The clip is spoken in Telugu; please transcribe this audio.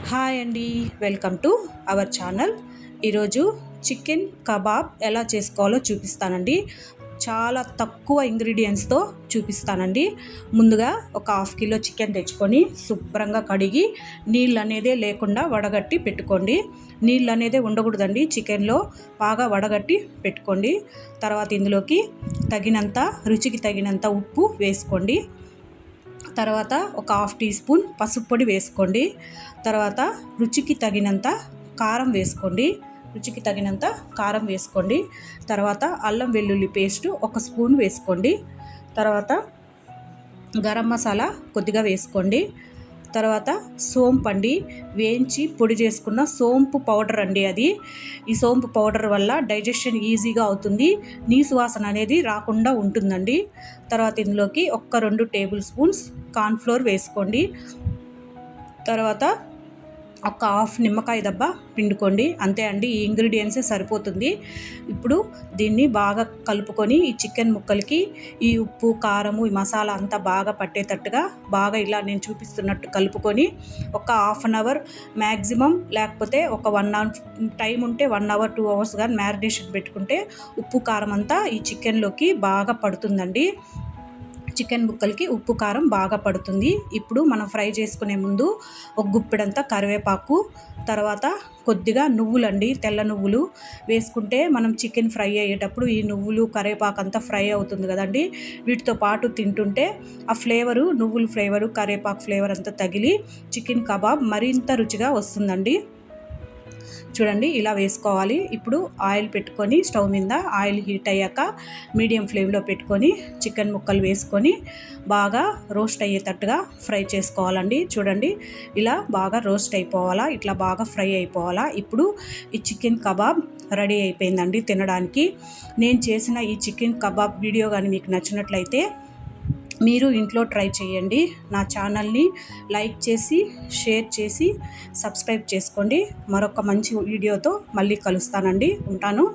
హాయ్ అండి, వెల్కమ్ టు అవర్ ఛానల్. ఈరోజు చికెన్ కబాబ్ ఎలా చేసుకోవాలో చూపిస్తానండి. చాలా తక్కువ ఇంగ్రీడియంట్స్తో చూపిస్తానండి. ముందుగా ఒక హాఫ్ కిలో చికెన్ తెచ్చుకొని శుభ్రంగా కడిగి నీళ్ళు అనేదే లేకుండా వడగట్టి పెట్టుకోండి. నీళ్ళు అనేదే ఉండకూడదండి, చికెన్లో బాగా వడగట్టి పెట్టుకోండి. తర్వాత ఇందులోకి రుచికి తగినంత ఉప్పు వేసుకోండి. తర్వాత ఒక హాఫ్ టీ స్పూన్ పసుపు పొడి వేసుకోండి. తర్వాత రుచికి తగినంత కారం వేసుకోండి. తర్వాత అల్లం వెల్లుల్లి పేస్ట్ ఒక స్పూన్ వేసుకోండి. తర్వాత గరం మసాలా కొద్దిగా వేసుకోండి. తర్వాత సోంపు అండి, వేయించి పొడి చేసుకున్న సోంపు పౌడర్ అండి అది. ఈ సోంపు పౌడర్ వల్ల డైజెషన్ ఈజీగా అవుతుంది, నీసు వాసన అనేది రాకుండా ఉంటుందండి. తర్వాత ఇందులోకి 1-2 టేబుల్ స్పూన్స్ కార్న్ఫ్లోర్ వేసుకోండి. తర్వాత ఒక హాఫ్ నిమ్మకాయ దెబ్బ పిండుకోండి. అంతే అండి, ఈ ఇంగ్రీడియంట్సే సరిపోతుంది. ఇప్పుడు దీన్ని బాగా కలుపుకొని ఈ చికెన్ ముక్కలకి ఈ ఉప్పు కారము ఈ మసాలా అంతా బాగా పట్టేటట్టుగా బాగా ఇలా నేను చూపిస్తున్నట్టు కలుపుకొని ఒక హాఫ్ అన్ అవర్ మ్యాక్సిమం, లేకపోతే ఒక 1 అవర్ టైం ఉంటే 1 అవర్ 2 అవర్స్ కానీ మ్యారినేషన్ పెట్టుకుంటే ఉప్పు కారం అంతా ఈ చికెన్లోకి బాగా పడుతుందండి. చికెన్ ముక్కలకి ఉప్పు కారం బాగా పడుతుంది. ఇప్పుడు మనం ఫ్రై చేసుకునే ముందు ఒక గుప్పెడంతా కరివేపాకు, తర్వాత కొద్దిగా నువ్వులండి, తెల్ల నువ్వులు వేసుకుంటే మనం చికెన్ ఫ్రై అయ్యేటప్పుడు ఈ నువ్వులు కరివేపాకు అంతా ఫ్రై అవుతుంది కదండి. వీటితో పాటు తింటుంటే ఆ ఫ్లేవరు, నువ్వుల ఫ్లేవరు కరివేపాకు ఫ్లేవర్ అంతా తగిలి చికెన్ కబాబ్ మరింత రుచిగా వస్తుందండి. చూడండి, ఇలా వేసుకోవాలి. ఇప్పుడు ఆయిల్ పెట్టుకొని స్టవ్ మీద ఆయిల్ హీట్ అయ్యాక మీడియం ఫ్లేమ్లో పెట్టుకొని చికెన్ ముక్కలు వేసుకొని బాగా రోస్ట్ అయ్యేటట్టుగా ఫ్రై చేసుకోవాలండి. చూడండి, ఇలా బాగా రోస్ట్ అయిపోవాలా, ఇట్లా బాగా ఫ్రై అయిపోవాలా. ఇప్పుడు ఈ చికెన్ కబాబ్ రెడీ అయిపోయిందండి తినడానికి. నేను చేసిన ఈ చికెన్ కబాబ్ వీడియో కానీ మీకు నచ్చినట్లయితే మీరు ఇంట్లో ట్రై చేయండి. నా ఛానల్ని లైక్ చేసి షేర్ చేసి సబ్స్క్రైబ్ చేసుకోండి. మరొక మంచి వీడియోతో మళ్ళీ కలుస్తానండి. ఉంటాను.